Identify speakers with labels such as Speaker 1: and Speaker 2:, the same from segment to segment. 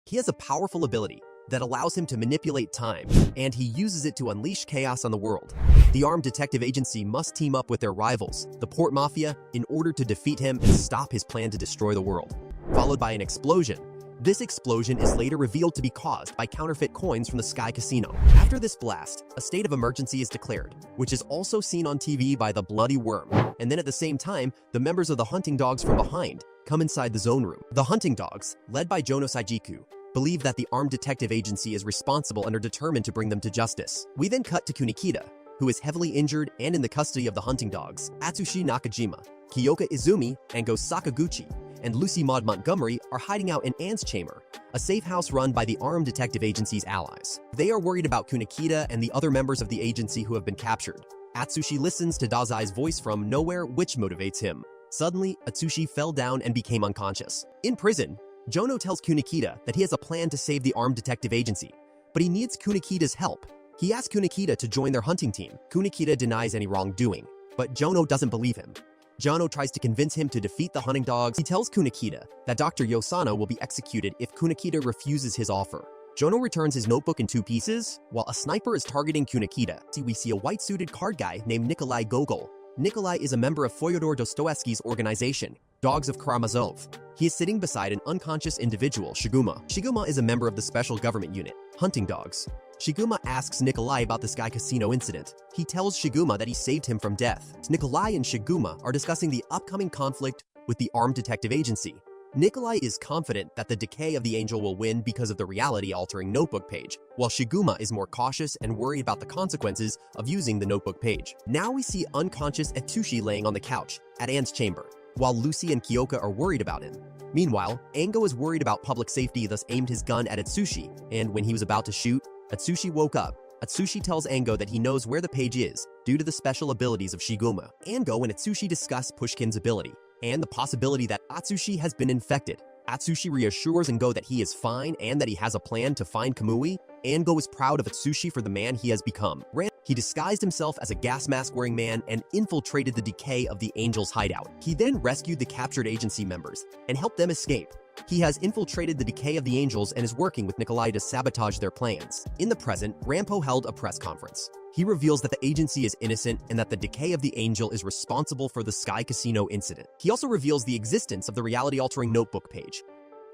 Speaker 1: He has a powerful ability that allows him to manipulate time, and he uses it to unleash chaos on the world. The armed detective agency must team up with their rivals, the Port Mafia, in order to defeat him and stop his plan to destroy the world. Followed by an explosion. This explosion is later revealed to be caused by counterfeit coins from the Sky Casino. After this blast, a state of emergency is declared, which is also seen on TV by the Bloody Worm. And then at the same time, the members of the hunting dogs from behind come inside the zone room. The hunting dogs, led by Jono Saijiku, believe that the armed detective agency is responsible and are determined to bring them to justice. We then cut to Kunikita, who is heavily injured and in the custody of the hunting dogs. Atsushi Nakajima, Kyoka Izumi, Ango Sakaguchi, and Lucy Maud Montgomery are hiding out in Anne's chamber, a safe house run by the armed detective agency's allies. They are worried about Kunikita and the other members of the agency who have been captured. Atsushi listens to Dazai's voice from nowhere, which motivates him. Suddenly, Atsushi fell down and became unconscious. In prison, Jono tells Kunikita that he has a plan to save the armed detective agency, but he needs Kunikita's help. He asks Kunikita to join their hunting team. Kunikita denies any wrongdoing, but Jono doesn't believe him. Jono tries to convince him to defeat the hunting dogs. He tells Kunikita that Dr. Yosano will be executed if Kunikita refuses his offer. Jono returns his notebook in 2 pieces, while a sniper is targeting Kunikita. We see a white-suited card guy named Nikolai Gogol. Nikolai is a member of Fyodor Dostoevsky's organization, Dogs of Karamazov. He is sitting beside an unconscious individual, Shiguma. Shiguma is a member of the Special Government Unit, Hunting Dogs. Shiguma asks Nikolai about the Sky Casino incident. He tells Shiguma that he saved him from death. Nikolai and Shiguma are discussing the upcoming conflict with the armed detective agency. Nikolai is confident that the decay of the angel will win because of the reality-altering notebook page, while Shiguma is more cautious and worried about the consequences of using the notebook page. Now we see unconscious Atsushi laying on the couch at Anne's chamber, while Lucy and Kyoka are worried about him. Meanwhile, Ango is worried about public safety, thus aimed his gun at Atsushi, and when he was about to shoot, Atsushi woke up. Atsushi tells Ango that he knows where the page is due to the special abilities of Shiguma. Ango and Atsushi discuss Pushkin's ability and the possibility that Atsushi has been infected. Atsushi reassures Ango that he is fine and that he has a plan to find Kamui. Ango is proud of Atsushi for the man he has become. He disguised himself as a gas mask-wearing man and infiltrated the decay of the Angel's hideout. He then rescued the captured agency members and helped them escape. He has infiltrated the decay of the Angels and is working with Nikolai to sabotage their plans. In the present, Rampo held a press conference. He reveals that the agency is innocent and that the decay of the Angel is responsible for the Sky Casino incident. He also reveals the existence of the reality-altering notebook page.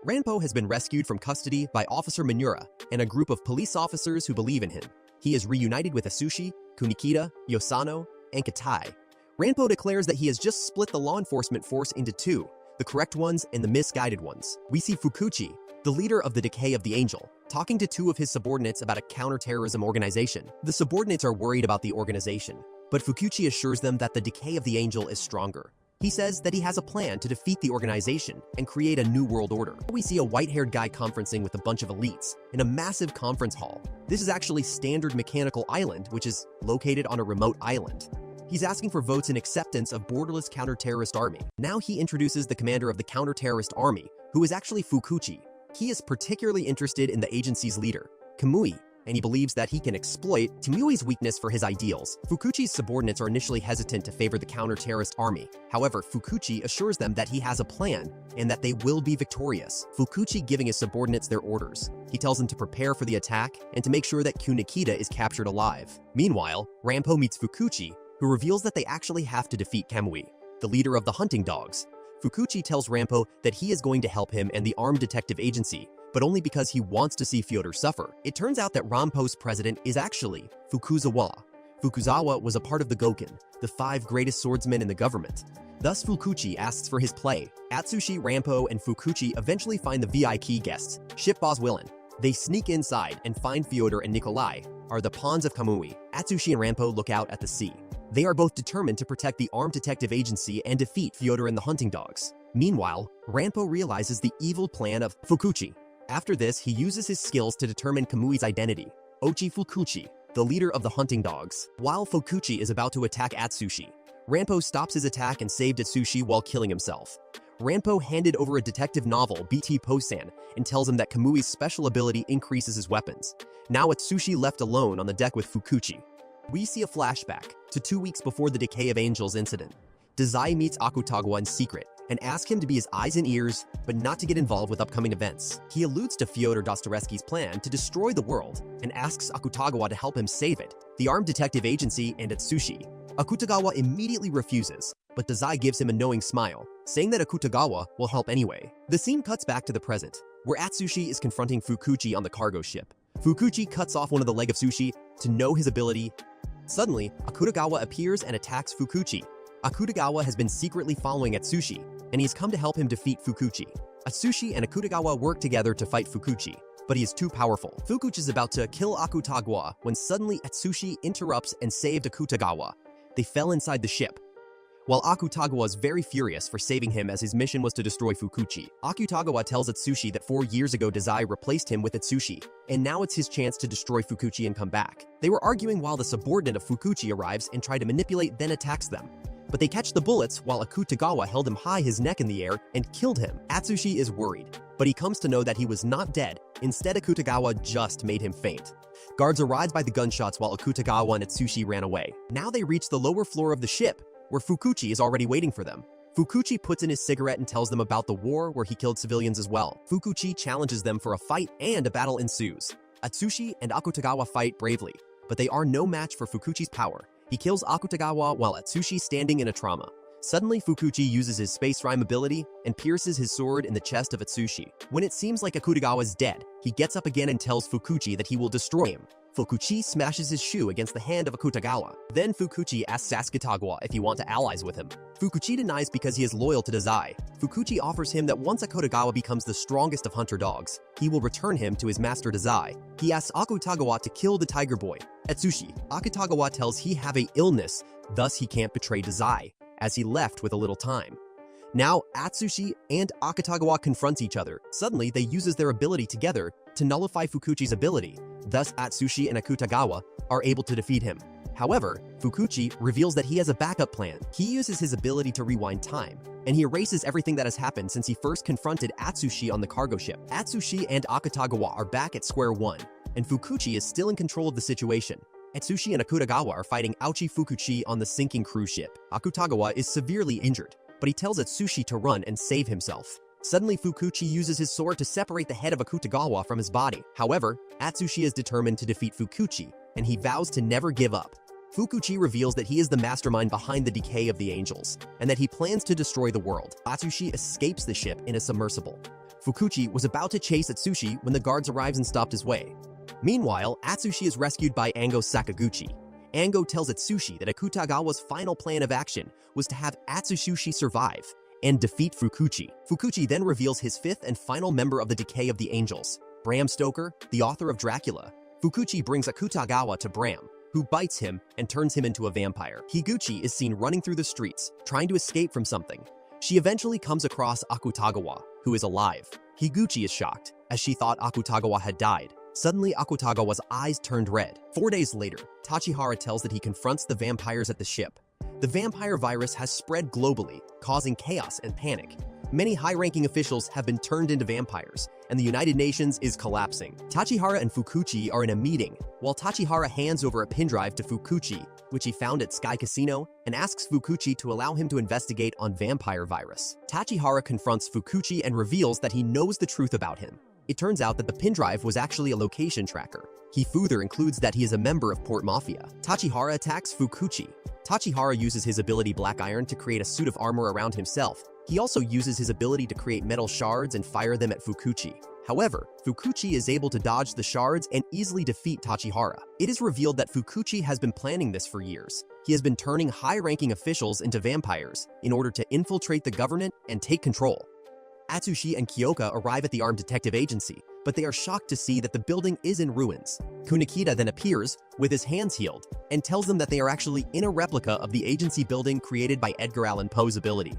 Speaker 1: Rampo has been rescued from custody by Officer Minura and a group of police officers who believe in him. He is reunited with Atsushi, Kunikita, Yosano, and Katai. Rampo declares that he has just split the law enforcement force into 2, the correct ones and the misguided ones. We see Fukuchi, the leader of the Decay of the Angel, talking to 2 of his subordinates about a counterterrorism organization. The subordinates are worried about the organization, but Fukuchi assures them that the Decay of the Angel is stronger. He says that he has a plan to defeat the organization and create a new world order. We see a white-haired guy conferencing with a bunch of elites in a massive conference hall. This is actually Standard Mechanical Island, which is located on a remote island. He's asking for votes in acceptance of borderless counter-terrorist army. Now he introduces the commander of the counter-terrorist army, who is actually Fukuchi. He is particularly interested in the agency's leader, Kamui, and he believes that he can exploit Kamui's weakness for his ideals. Fukuchi's subordinates are initially hesitant to favor the counter-terrorist army. However, Fukuchi assures them that he has a plan and that they will be victorious. Fukuchi giving his subordinates their orders. He tells them to prepare for the attack and to make sure that Kunikita is captured alive. Meanwhile, Rampo meets Fukuchi, who reveals that they actually have to defeat Kamui, the leader of the hunting dogs. Fukuchi tells Rampo that he is going to help him and the armed detective agency, but only because he wants to see Fyodor suffer. It turns out that Rampo's president is actually Fukuzawa. Fukuzawa was a part of the Goken, the 5 greatest swordsmen in the government. Thus Fukuchi asks for his play. Atsushi, Rampo, and Fukuchi eventually find the VIP guests, ship boss Willen. They sneak inside and find Fyodor and Nikolai are the pawns of Kamui. Atsushi and Rampo look out at the sea. They are both determined to protect the armed detective agency and defeat Fyodor and the hunting dogs. Meanwhile, Rampo realizes the evil plan of Fukuchi. After this, he uses his skills to determine Kamui's identity, Ochi Fukuchi, the leader of the hunting dogs. While Fukuchi is about to attack Atsushi, Rampo stops his attack and saved Atsushi while killing himself. Rampo handed over a detective novel, BT Posan, and tells him that Kamui's special ability increases his weapons. Now Atsushi left alone on the deck with Fukuchi. We see a flashback to 2 weeks before the Decay of Angels incident. Dazai meets Akutagawa in secret and ask him to be his eyes and ears, but not to get involved with upcoming events. He alludes to Fyodor Dostoevsky's plan to destroy the world and asks Akutagawa to help him save it, the armed detective agency, and Atsushi. Akutagawa immediately refuses, but Dazai gives him a knowing smile, saying that Akutagawa will help anyway. The scene cuts back to the present, where Atsushi is confronting Fukuchi on the cargo ship. Fukuchi cuts off one of the leg of Sushi to know his ability. Suddenly, Akutagawa appears and attacks Fukuchi. Akutagawa has been secretly following Atsushi, and he's come to help him defeat Fukuchi. Atsushi and Akutagawa work together to fight Fukuchi, but he is too powerful. Fukuchi is about to kill Akutagawa when suddenly Atsushi interrupts and saved Akutagawa. They fell inside the ship. While Akutagawa is very furious for saving him as his mission was to destroy Fukuchi, Akutagawa tells Atsushi that 4 years ago Dazai replaced him with Atsushi, and now it's his chance to destroy Fukuchi and come back. They were arguing while the subordinate of Fukuchi arrives and tries to manipulate then attacks them. But they catch the bullets while Akutagawa held him high his neck in the air and killed him. Atsushi is worried, but he comes to know that he was not dead. Instead, Akutagawa just made him faint. Guards arrived by the gunshots while Akutagawa and Atsushi ran away. Now they reach the lower floor of the ship, where Fukuchi is already waiting for them. Fukuchi puts in his cigarette and tells them about the war where he killed civilians as well. Fukuchi challenges them for a fight and a battle ensues. Atsushi and Akutagawa fight bravely, but they are no match for Fukuchi's power. He kills Akutagawa while Atsushi standing in a trauma. Suddenly, Fukuchi uses his space rhyme ability and pierces his sword in the chest of Atsushi. When it seems like Akutagawa is dead, he gets up again and tells Fukuchi that he will destroy him. Fukuchi smashes his shoe against the hand of Akutagawa. Then Fukuchi asks Akutagawa if he wants to allies with him. Fukuchi denies because he is loyal to Dazai. Fukuchi offers him that once Akutagawa becomes the strongest of hunter dogs, he will return him to his master Dazai. He asks Akutagawa to kill the tiger boy, Atsushi. Akutagawa tells he have a illness, thus he can't betray Dazai, as he left with a little time. Now, Atsushi and Akutagawa confront each other. Suddenly, they uses their ability together to nullify Fukuchi's ability. Thus, Atsushi and Akutagawa are able to defeat him. However, Fukuchi reveals that he has a backup plan. He uses his ability to rewind time, and he erases everything that has happened since he first confronted Atsushi on the cargo ship. Atsushi and Akutagawa are back at square one, and Fukuchi is still in control of the situation. Atsushi and Akutagawa are fighting Aochi Fukuchi on the sinking cruise ship. Akutagawa is severely injured, but he tells Atsushi to run and save himself. Suddenly, Fukuchi uses his sword to separate the head of Akutagawa from his body. However, Atsushi is determined to defeat Fukuchi, and he vows to never give up. Fukuchi reveals that he is the mastermind behind the decay of the angels, and that he plans to destroy the world. Atsushi escapes the ship in a submersible. Fukuchi was about to chase Atsushi when the guards arrives and stopped his way. Meanwhile, Atsushi is rescued by Ango Sakaguchi. Ango tells Atsushi that Akutagawa's final plan of action was to have Atsushi survive and defeat Fukuchi. Fukuchi then reveals his fifth and final member of the Decay of the Angels, Bram Stoker, the author of Dracula. Fukuchi brings Akutagawa to Bram, who bites him and turns him into a vampire. Higuchi is seen running through the streets, trying to escape from something. She eventually comes across Akutagawa, who is alive. Higuchi is shocked, as she thought Akutagawa had died. Suddenly, Akutagawa's eyes turned red. 4 days later, Tachihara tells that he confronts the vampires at the ship. The vampire virus has spread globally, causing chaos and panic. Many high-ranking officials have been turned into vampires, and the United Nations is collapsing. Tachihara and Fukuchi are in a meeting, while Tachihara hands over a pin drive to Fukuchi, which he found at Sky Casino, and asks Fukuchi to allow him to investigate on vampire virus. Tachihara confronts Fukuchi and reveals that he knows the truth about him. It turns out that the pin drive was actually a location tracker. He further includes that he is a member of Port Mafia. Tachihara attacks Fukuchi. Tachihara uses his ability Black Iron to create a suit of armor around himself. He also uses his ability to create metal shards and fire them at Fukuchi. However, Fukuchi is able to dodge the shards and easily defeat Tachihara. It is revealed that Fukuchi has been planning this for years. He has been turning high-ranking officials into vampires in order to infiltrate the government and take control. Atsushi and Kyoka arrive at the armed detective agency, but they are shocked to see that the building is in ruins. Kunikita then appears, with his hands healed, and tells them that they are actually in a replica of the agency building created by Edgar Allan Poe's ability.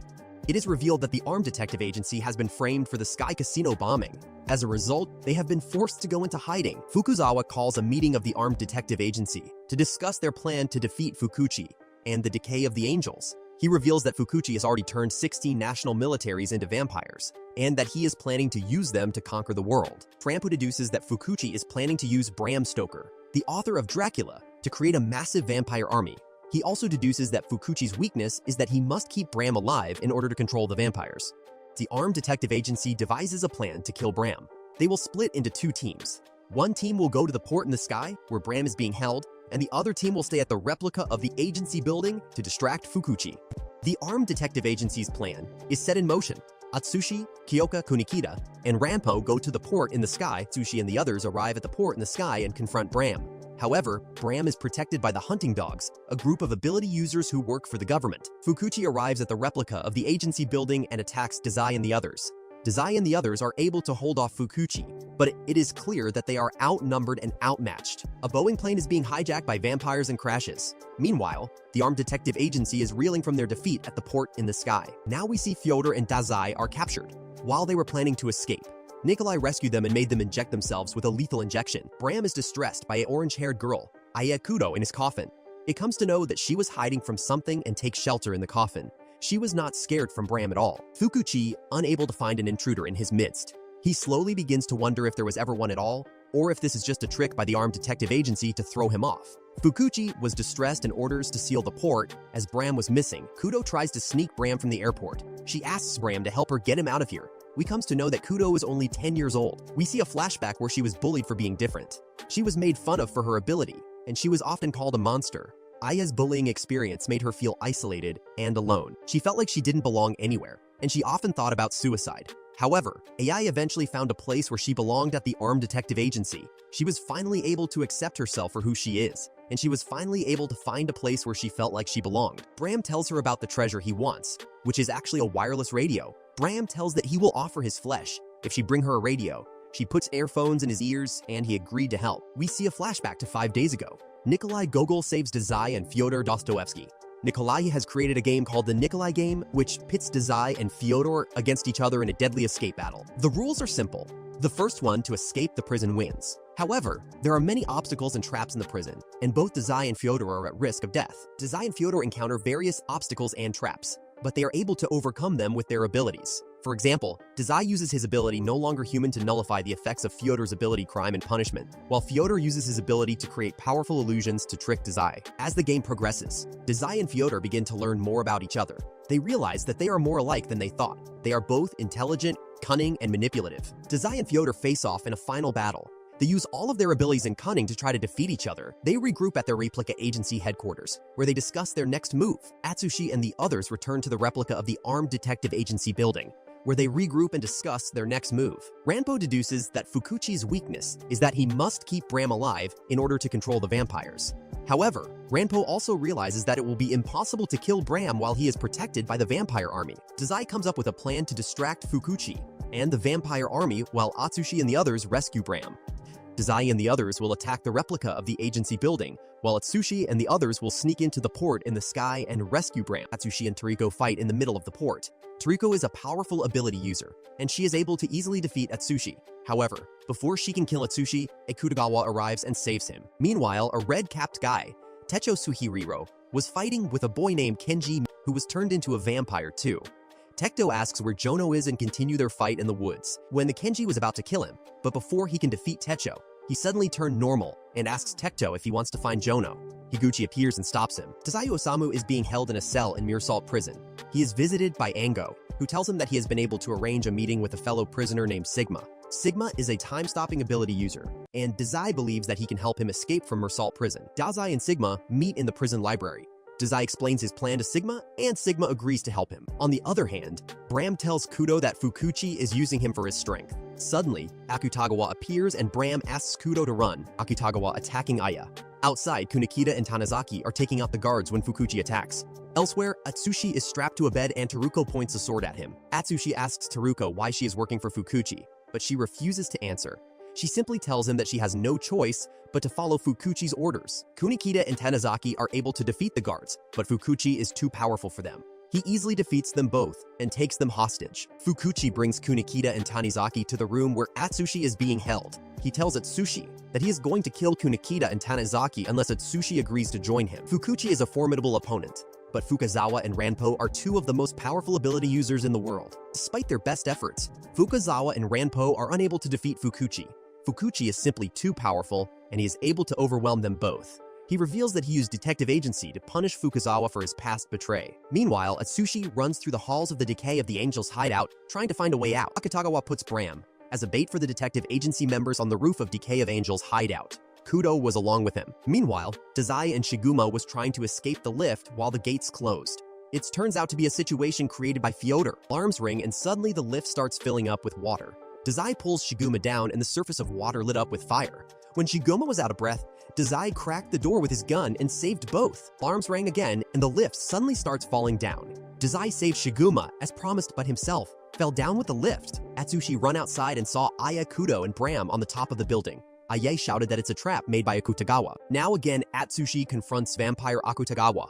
Speaker 1: It is revealed that the armed detective agency has been framed for the Sky Casino bombing. As a result, they have been forced to go into hiding. Fukuzawa calls a meeting of the armed detective agency to discuss their plan to defeat Fukuchi and the decay of the angels. He reveals that Fukuchi has already turned 16 national militaries into vampires, and that he is planning to use them to conquer the world. Trampo deduces that Fukuchi is planning to use Bram Stoker, the author of Dracula, to create a massive vampire army. He also deduces that Fukuchi's weakness is that he must keep Bram alive in order to control the vampires. The armed detective agency devises a plan to kill Bram. They will split into 2 teams. One team will go to the port in the sky, where Bram is being held, and the other team will stay at the replica of the agency building to distract Fukuchi. The armed detective agency's plan is set in motion. Atsushi, Kyoka Kunikida, and Rampo go to the port in the sky. Atsushi and the others arrive at the port in the sky and confront Bram. However, Bram is protected by the Hunting Dogs, a group of ability users who work for the government. Fukuchi arrives at the replica of the agency building and attacks Dazai and the others. Dazai and the others are able to hold off Fukuchi, but it is clear that they are outnumbered and outmatched. A Boeing plane is being hijacked by vampires and crashes. Meanwhile, the armed detective agency is reeling from their defeat at the port in the sky. Now we see Fyodor and Dazai are captured. While they were planning to escape, Nikolai rescued them and made them inject themselves with a lethal injection. Bram is distressed by an orange-haired girl, Aya Kudo, in his coffin. It comes to know that she was hiding from something and takes shelter in the coffin. She was not scared from Bram at all. Fukuchi, unable to find an intruder in his midst. He slowly begins to wonder if there was ever one at all, or if this is just a trick by the armed detective agency to throw him off. Fukuchi was distressed and orders to seal the port as Bram was missing. Kudo tries to sneak Bram from the airport. She asks Bram to help her get him out of here. We comes to know that Kudo is only 10 years old. We see a flashback where she was bullied for being different. She was made fun of for her ability, and she was often called a monster. Aya's bullying experience made her feel isolated and alone. She felt like she didn't belong anywhere, and she often thought about suicide. However, Aya eventually found a place where she belonged at the armed detective agency. She was finally able to accept herself for who she is, and she was finally able to find a place where she felt like she belonged. Bram tells her about the treasure he wants, which is actually a wireless radio. Bram tells that he will offer his flesh if she bring her a radio. She puts earphones in his ears, and he agreed to help. We see a flashback to 5 days ago. Nikolai Gogol saves Dazai and Fyodor Dostoevsky. Nikolai has created a game called the Nikolai game, which pits Dazai and Fyodor against each other in a deadly escape battle. The rules are simple. The first one to escape the prison wins. However, there are many obstacles and traps in the prison, and both Dazai and Fyodor are at risk of death. Dazai and Fyodor encounter various obstacles and traps, but they are able to overcome them with their abilities. For example, Dazai uses his ability No Longer Human to nullify the effects of Fyodor's ability Crime and Punishment, while Fyodor uses his ability to create powerful illusions to trick Dazai. As the game progresses, Dazai and Fyodor begin to learn more about each other. They realize that they are more alike than they thought. They are both intelligent, cunning, and manipulative. Dazai and Fyodor face off in a final battle. They use all of their abilities and cunning to try to defeat each other. They regroup at their replica agency headquarters, where they discuss their next move. Atsushi and the others return to the replica of the armed detective agency building, where they regroup and discuss their next move. Rampo deduces that Fukuchi's weakness is that he must keep Bram alive in order to control the vampires. However, Rampo also realizes that it will be impossible to kill Bram while he is protected by the vampire army. Dazai comes up with a plan to distract Fukuchi and the vampire army while Atsushi and the others rescue Bram. Dazai and the others will attack the replica of the agency building, while Atsushi and the others will sneak into the port in the sky and rescue Bram. Atsushi and Toriko fight in the middle of the port. Toriko is a powerful ability user, and she is able to easily defeat Atsushi. However, before she can kill Atsushi, Akutagawa arrives and saves him. Meanwhile, a red-capped guy, Techo Suhiriro, was fighting with a boy named Kenji, who was turned into a vampire too. Tecto asks where Jono is and continue their fight in the woods, when the Kenji was about to kill him, but before he can defeat Techo, he suddenly turned normal and asks Tecto if he wants to find Jono. Higuchi appears and stops him. Dazai Osamu is being held in a cell in Mirsalt prison. He is visited by Ango, who tells him that he has been able to arrange a meeting with a fellow prisoner named Sigma. Sigma is a time-stopping ability user, and Dazai believes that he can help him escape from Mirsalt prison. Dazai and Sigma meet in the prison library. Dazai explains his plan to Sigma, and Sigma agrees to help him. On the other hand, Bram tells Kudo that Fukuchi is using him for his strength. Suddenly, Akutagawa appears and Bram asks Kudo to run, Akutagawa attacking Aya. Outside, Kunikida and Tanizaki are taking out the guards when Fukuchi attacks. Elsewhere, Atsushi is strapped to a bed and Teruko points a sword at him. Atsushi asks Teruko why she is working for Fukuchi, but she refuses to answer. She simply tells him that she has no choice but to follow Fukuchi's orders. Kunikida and Tanizaki are able to defeat the guards, but Fukuchi is too powerful for them. He easily defeats them both and takes them hostage. Fukuchi brings Kunikida and Tanizaki to the room where Atsushi is being held. He tells Atsushi that he is going to kill Kunikida and Tanizaki unless Atsushi agrees to join him. Fukuchi is a formidable opponent, but Fukazawa and Ranpo are two of the most powerful ability users in the world. Despite their best efforts, Fukazawa and Ranpo are unable to defeat Fukuchi. Fukuchi is simply too powerful, and he is able to overwhelm them both. He reveals that he used detective agency to punish Fukuzawa for his past betray. Meanwhile, Atsushi runs through the halls of the Decay of the Angels hideout, trying to find a way out. Akutagawa puts Bram as a bait for the detective agency members on the roof of Decay of Angels hideout. Kudo was along with him. Meanwhile, Dazai and Shiguma was trying to escape the lift while the gates closed. It turns out to be a situation created by Fyodor. Alarms ring and suddenly the lift starts filling up with water. Dazai pulls Shiguma down and the surface of water lit up with fire. When Shiguma was out of breath, Dazai cracked the door with his gun and saved both. Alarms rang again and the lift suddenly starts falling down. Dazai saved Shiguma, as promised, but himself fell down with the lift. Atsushi run outside and saw Aya, Kudo, and Bram on the top of the building. Aye shouted that it's a trap made by Akutagawa. Now again, Atsushi confronts vampire Akutagawa.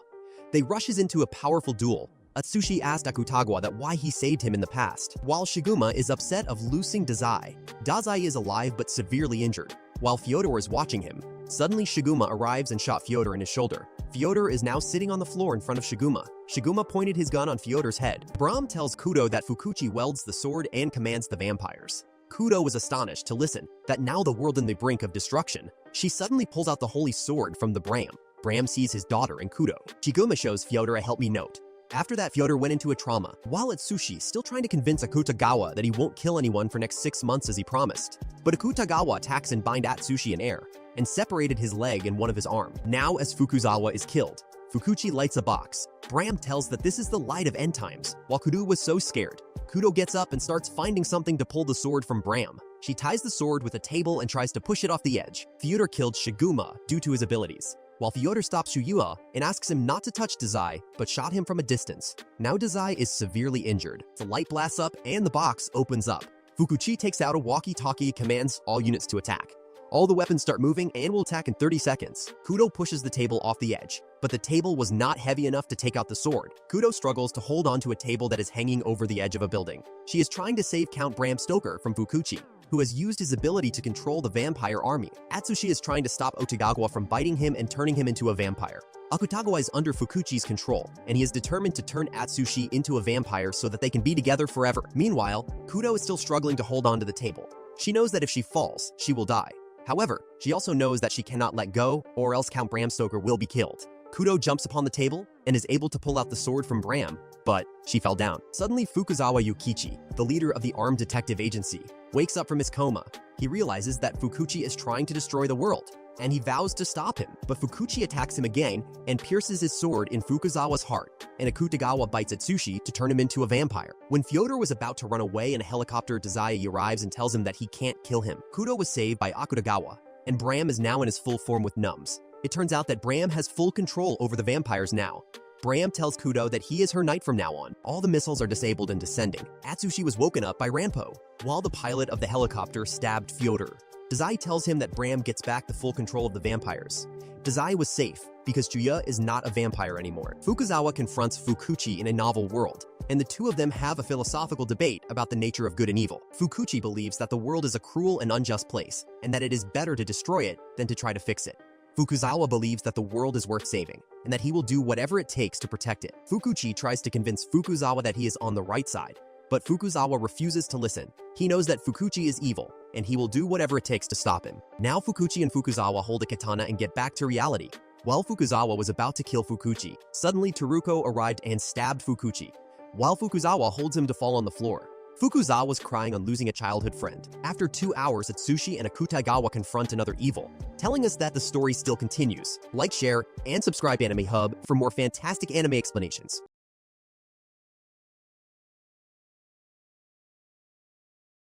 Speaker 1: They rushes into a powerful duel. Atsushi asked Akutagawa that why he saved him in the past, while Shiguma is upset of losing Dazai. Dazai is alive but severely injured. While Fyodor is watching him, suddenly Shiguma arrives and shot Fyodor in his shoulder. Fyodor is now sitting on the floor in front of Shiguma. Shiguma pointed his gun on Fyodor's head. Bram tells Kudo that Fukuchi welds the sword and commands the vampires. Kudo was astonished to listen that now the world in the brink of destruction. She suddenly pulls out the holy sword from the Bram. Bram sees his daughter and Kudo. Shiguma shows Fyodor a help-me note. After that, Fyodor went into a trauma, while Atsushi still trying to convince Akutagawa that he won't kill anyone for next 6 months as he promised. But Akutagawa attacks and bind Atsushi in air, and separated his leg and one of his arm. Now as Fukuzawa is killed, Fukuchi lights a box. Bram tells that this is the light of end times. While Kudo was so scared, Kudo gets up and starts finding something to pull the sword from Bram. She ties the sword with a table and tries to push it off the edge. Fyodor killed Shiguma due to his abilities, while Fyodor stops Shuyua and asks him not to touch Dazai, but shot him from a distance. Now Dazai is severely injured. The light blasts up and the box opens up. Fukuchi takes out a walkie-talkie and commands all units to attack. All the weapons start moving and will attack in 30 seconds. Kudo pushes the table off the edge, but the table was not heavy enough to take out the sword. Kudo struggles to hold onto a table that is hanging over the edge of a building. She is trying to save Count Bram Stoker from Fukuchi, who has used his ability to control the vampire army. Atsushi is trying to stop Akutagawa from biting him and turning him into a vampire. Akutagawa is under Fukuchi's control, and he is determined to turn Atsushi into a vampire so that they can be together forever. Meanwhile, Kudo is still struggling to hold onto the table. She knows that if she falls, she will die. However, she also knows that she cannot let go, or else Count Bram Stoker will be killed. Kudo jumps upon the table and is able to pull out the sword from Bram, but she fell down. Suddenly, Fukuzawa Yukichi, the leader of the armed detective agency, wakes up from his coma. He realizes that Fukuchi is trying to destroy the world, and he vows to stop him. But Fukuchi attacks him again and pierces his sword in Fukuzawa's heart, and Akutagawa bites Atsushi to turn him into a vampire. When Fyodor was about to run away in a helicopter, Dazai arrives and tells him that he can't kill him. Kudo was saved by Akutagawa, and Bram is now in his full form with Nums. It turns out that Bram has full control over the vampires now. Bram tells Kudo that he is her knight from now on. All the missiles are disabled and descending. Atsushi was woken up by Rampo, while the pilot of the helicopter stabbed Fyodor. Dazai tells him that Bram gets back the full control of the vampires. Dazai was safe, because Chuya is not a vampire anymore. Fukuzawa confronts Fukuchi in a novel world, and the two of them have a philosophical debate about the nature of good and evil. Fukuchi believes that the world is a cruel and unjust place, and that it is better to destroy it than to try to fix it. Fukuzawa believes that the world is worth saving, and that he will do whatever it takes to protect it. Fukuchi tries to convince Fukuzawa that he is on the right side, but Fukuzawa refuses to listen. He knows that Fukuchi is evil, and he will do whatever it takes to stop him. Now Fukuchi and Fukuzawa hold a katana and get back to reality. While Fukuzawa was about to kill Fukuchi, suddenly Teruko arrived and stabbed Fukuchi, while Fukuzawa holds him to fall on the floor. Fukuzawa was crying on losing a childhood friend. After 2 hours, Atsushi and Akutagawa confront another evil, telling us that the story still continues. Like, share, and subscribe Anime Hub for more fantastic anime explanations.